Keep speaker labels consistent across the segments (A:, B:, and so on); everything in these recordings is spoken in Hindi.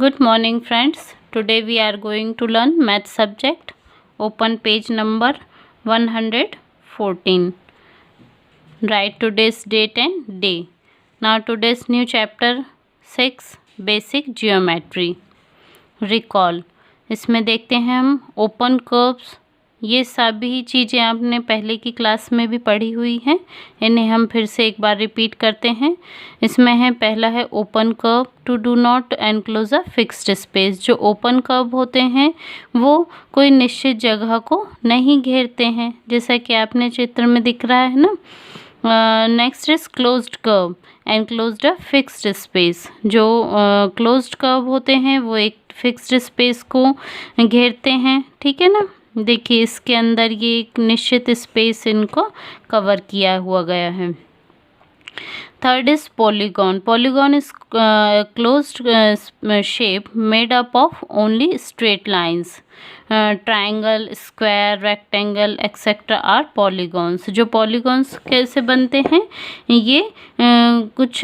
A: Good morning friends. Today we are going to learn math subject. Open page number 114. Write today's date and day. Now today's new chapter 6 Basic Geometry. Recall. इसमें देखते हैं हम ओपन कर्व्स, ये सभी चीज़ें आपने पहले की क्लास में भी पढ़ी हुई हैं, इन्हें हम फिर से एक बार रिपीट करते हैं। इसमें है पहला है open curve to do not enclose a fixed space. जो ओपन कर्व होते हैं वो कोई निश्चित जगह को नहीं घेरते हैं, जैसा कि आपने चित्र में दिख रहा है ना। Next is closed curve enclosed a fixed space. जो क्लोज्ड कर्व होते हैं वो एक फिक्स्ड स्पेस को घेरते हैं, ठीक है ना। देखिए इसके अंदर ये एक निश्चित स्पेस इनको कवर किया हुआ गया है। Third is polygon. Polygon is closed shape made up of only straight lines. Triangle, square, rectangle etcetera are polygons. जो पॉलीगॉन्स कैसे बनते हैं, ये कुछ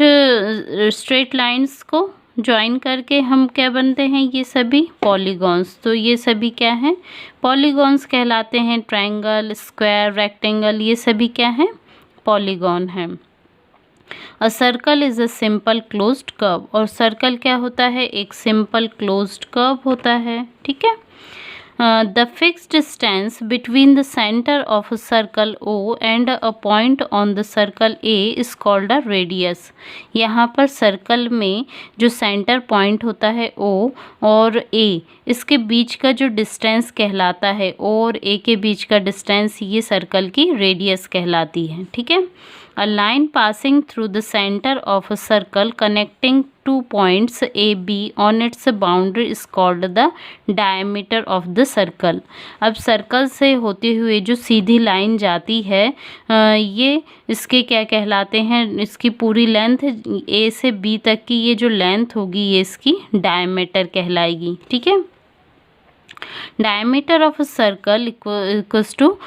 A: स्ट्रेट लाइंस को ज्वाइन करके हम क्या बनते हैं, ये सभी पॉलीगॉन्स। तो ये सभी क्या हैं, पॉलीगॉन्स कहलाते हैं। ट्रायंगल, स्क्वायर, रेक्टेंगल ये सभी क्या हैं, पॉलीगॉन हैं। A circle is a simple closed curve. और सर्कल क्या होता है, एक सिंपल क्लोज्ड कर्व होता है, ठीक है। The fixed distance between the center of a circle O and a point on the circle A is called a radius. यहाँ पर सर्कल में जो सेंटर पॉइंट होता है O और A, इसके बीच का जो डिस्टेंस कहलाता है, O और A के बीच का डिस्टेंस, ये सर्कल की रेडियस कहलाती है, ठीक है। A line passing through the center of a circle connecting two points A, B on its boundary is called the diameter of the circle. अब सर्कल से होते हुए जो सीधी लाइन जाती है, ये इसके क्या कहलाते हैं, इसकी पूरी लेंथ A से B तक की ये जो लेंथ होगी, ये इसकी डायमीटर कहलाएगी, ठीक है। Diameter of a circle equals to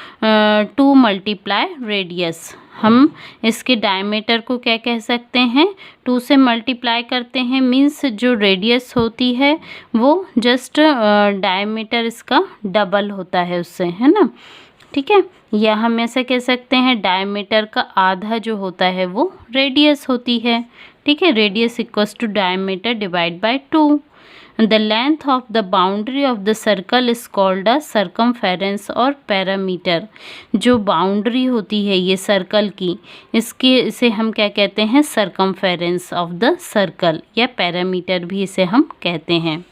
A: 2 multiply radius. हम इसके डायमीटर को क्या कह सकते हैं, 2 से मल्टीप्लाई करते हैं, मीन्स जो रेडियस होती है वो जस्ट डायमीटर इसका डबल होता है उससे, है ना, ठीक है। या हम ऐसा कह सकते हैं डायमीटर का आधा जो होता है वो रेडियस होती है, ठीक है। Radius equals to diameter divide by 2। The length of the boundary of the circle is called a circumference और पैरामीटर। जो बाउंड्री होती है ये सर्कल की, इसे हम क्या कहते हैं, circumference of the circle, या पैरामीटर भी इसे हम कहते हैं।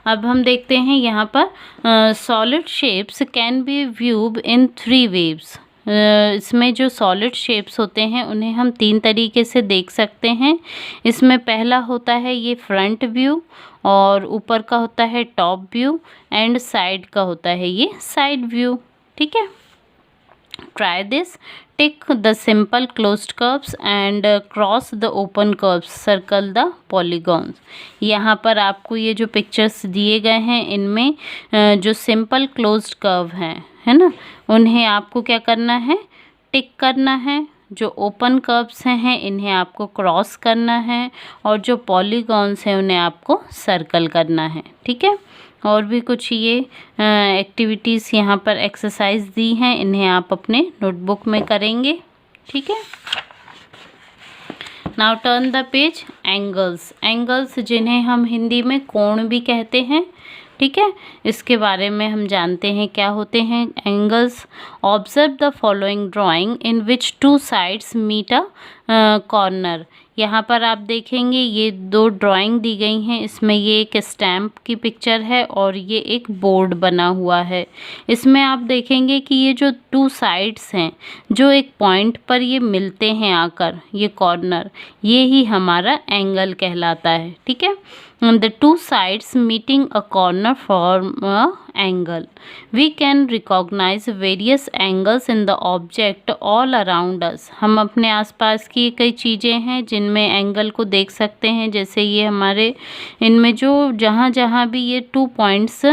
A: अब हम देखते हैं यहाँ पर solid shapes can be viewed in 3 ways। इसमें जो सॉलिड शेप्स होते हैं उन्हें हम 3 तरीके से देख सकते हैं। इसमें पहला होता है ये फ्रंट व्यू, और ऊपर का होता है टॉप व्यू, एंड साइड का होता है ये साइड व्यू, ठीक है। Try this, tick the simple closed curves and cross the open curves, circle the polygons. यहाँ पर आपको ये जो पिक्चर्स दिए गए हैं, इनमें जो सिंपल क्लोज्ड कर्व हैं, है ना, उन्हें आपको क्या करना है, टिक करना है। जो ओपन कर्व्स हैं इन्हें आपको क्रॉस करना है, और जो पॉलीगॉन्स हैं उन्हें आपको सर्कल करना है, ठीक है। और भी कुछ ये एक्टिविटीज़ यहाँ पर एक्सरसाइज दी हैं, इन्हें आप अपने नोटबुक में करेंगे, ठीक है। Now turn the page. Angles. Angles जिन्हें हम हिंदी में कोण भी कहते हैं, ठीक है, इसके बारे में हम जानते हैं क्या होते हैं angles. Observe the following drawing in which 2 sides meet a corner. यहाँ पर आप देखेंगे ये 2 ड्राइंग दी गई हैं। इसमें ये एक स्टैम्प की पिक्चर है और ये एक बोर्ड बना हुआ है। इसमें आप देखेंगे कि ये जो 2 साइड्स हैं, जो एक पॉइंट पर ये मिलते हैं आकर, ये कॉर्नर, ये ही हमारा एंगल कहलाता है, ठीक है। The 2 sides meeting a corner form a angle. We can recognize various angles in the object all around us. हम अपने आसपास की कई चीज़ें हैं जिनमें एंगल को देख सकते हैं, जैसे ये हमारे इनमें जो जहाँ जहाँ भी ये 2 पॉइंट्स,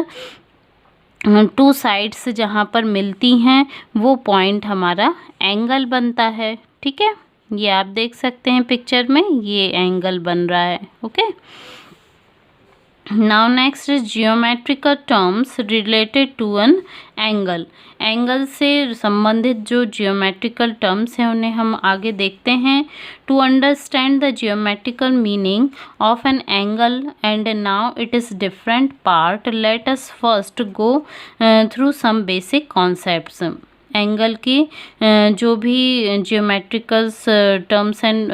A: 2 साइड्स जहाँ पर मिलती हैं, वो पॉइंट हमारा एंगल बनता है, ठीक है। ये आप देख सकते हैं पिक्चर में, ये एंगल बन रहा है, okay. Now next is geometrical terms related to an angle. Angle से संबंधित जो जियोमेट्रिकल टर्म्स हैं उन्हें हम आगे देखते हैं. To understand the geometrical meaning of an angle and now it is different part, let us first go through some basic concepts. Angle की जो भी जियोमेट्रिकल्स टर्म्स एंड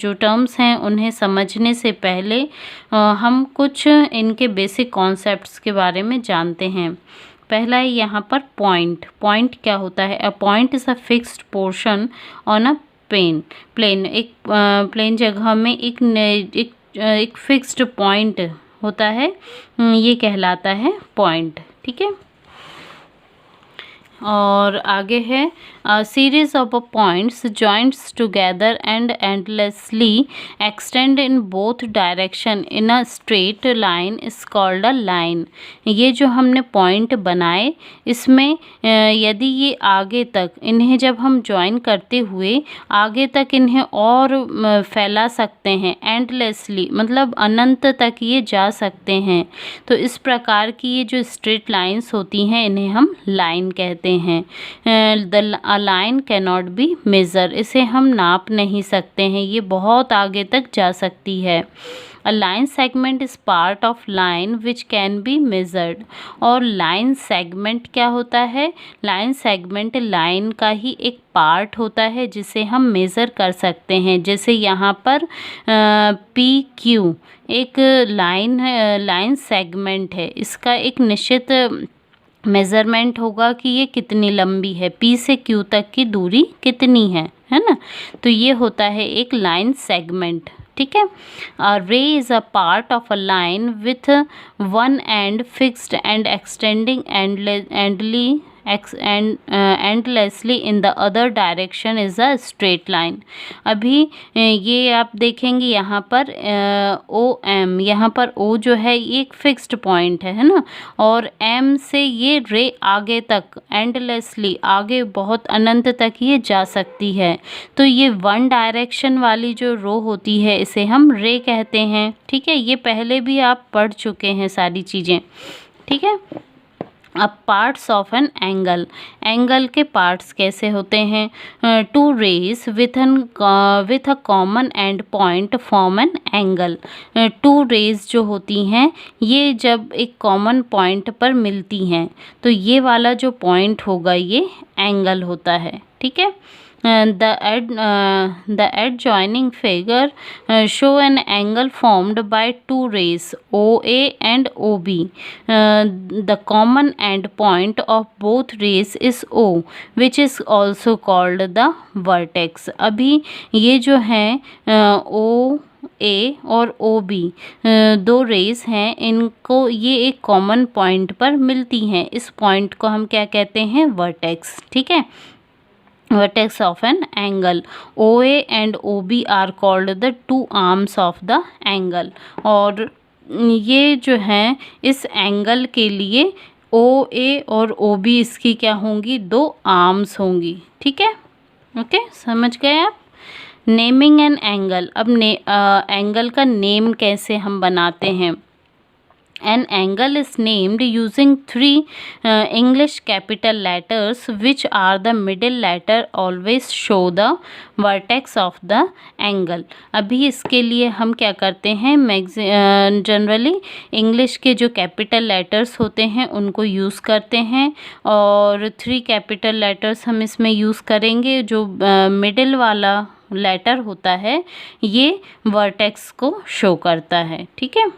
A: जो टर्म्स हैं उन्हें समझने से पहले हम कुछ इनके बेसिक कॉन्सेप्ट्स के बारे में जानते हैं. पहला है यहाँ पर पॉइंट. पॉइंट क्या होता है? A point is a fixed portion on a plane. एक प्लेन जगह में एक फिक्स्ड पॉइंट होता है, ये कहलाता है पॉइंट. ठीक है. और आगे है series of points joints together and endlessly extend in both direction in a straight line is called a line. ये जो हमने पॉइंट बनाए इसमें यदि ये आगे तक इन्हें जब हम ज्वाइन करते हुए आगे तक इन्हें और फैला सकते हैं, एंडलेसली मतलब अनंत तक ये जा सकते हैं, तो इस प्रकार की ये जो स्ट्रेट लाइंस होती हैं इन्हें हम लाइन कहते हैं. A line can not be measure. इसे हम नाप नहीं सकते हैं, ये बहुत आगे तक जा सकती है. A line segment is part of line which can be measured. और लाइन सेगमेंट क्या होता है? लाइन सेगमेंट लाइन का ही एक पार्ट होता है जिसे हम मेज़र कर सकते हैं. जैसे यहाँ पर पी क्यू एक लाइन सेगमेंट है, इसका एक निश्चित मेज़रमेंट होगा कि ये कितनी लंबी है, पी से क्यू तक की दूरी कितनी है ना. तो ये होता है एक लाइन सेगमेंट. ठीक है. Ray is a part of a line with one end fixed and extending endlessly in the other direction is a straight line. अभी ये आप देखेंगे यहाँ पर ओ एम, यहाँ पर ओ जो है ये एक फिक्स्ड पॉइंट है ना, और एम से ये रे आगे तक endlessly आगे बहुत अनंत तक ये जा सकती है. तो ये वन डायरेक्शन वाली जो रो होती है इसे हम रे कहते हैं. ठीक है. ये पहले भी आप पढ़ चुके हैं सारी चीज़ें. ठीक है. अब पार्ट्स ऑफ एन एंगल. एंगल के पार्ट्स कैसे होते हैं? Two rays with a common end point form an angle. Two rays जो होती हैं ये जब एक कॉमन पॉइंट पर मिलती हैं तो ये वाला जो पॉइंट होगा ये एंगल होता है. ठीक है. The adjoining figure show an angle formed by two rays OA and OB. The common end point of both rays is O, which is also called the vertex. अभी ये जो हैं O ए और ओ बी दो रेज हैं, इनको ये एक कॉमन पॉइंट पर मिलती हैं. इस पॉइंट को हम क्या कहते हैं? वर्टेक्स. ठीक है. vertex of an angle. OA and OB are called the two arms of the angle. और ये जो हैं इस एंगल के लिए OA और OB इसकी क्या होंगी? दो आर्म्स होंगी. ठीक है. ओके. समझ गए आप? Naming an angle. अब एंगल का नेम कैसे हम बनाते हैं? An angle is named using three English capital letters, which are the middle letter always show the vertex of the angle. अभी इसके लिए हम क्या करते हैं? जनरली इंग्लिश के जो कैपिटल लेटर्स होते हैं उनको यूज़ करते हैं, और थ्री कैपिटल लेटर्स हम इसमें यूज़ करेंगे. जो मिडिल वाला लेटर होता है ये वर्टेक्स को शो करता है. ठीक है.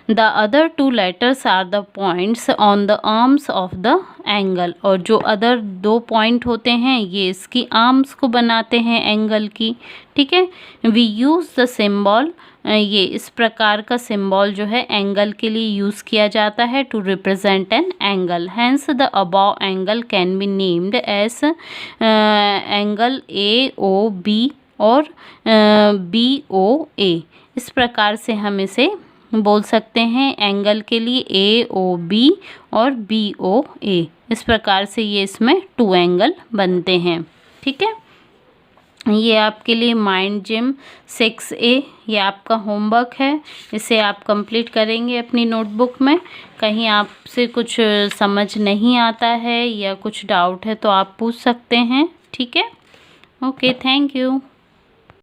A: The other two letters are the points on the arms of the angle. और जो अदर दो पॉइंट होते हैं ये इसकी आर्म्स को बनाते हैं एंगल की. ठीक है. We use the symbol. ये इस प्रकार का सिंबल जो है एंगल के लिए यूज़ किया जाता है to represent an angle. Hence the above angle can be named as angle AOB और BOA. इस प्रकार से हम इसे बोल सकते हैं एंगल के लिए AOB और BOA. इस प्रकार से ये इसमें टू एंगल बनते हैं. ठीक है. ये आपके लिए माइंड जिम 6A, ये आपका होमवर्क है। इसे आप कंप्लीट करेंगे अपनी नोटबुक में। कहीं आपसे कुछ समझ नहीं आता है या कुछ डाउट है तो आप पूछ सकते हैं, ठीक है। Okay, thank you.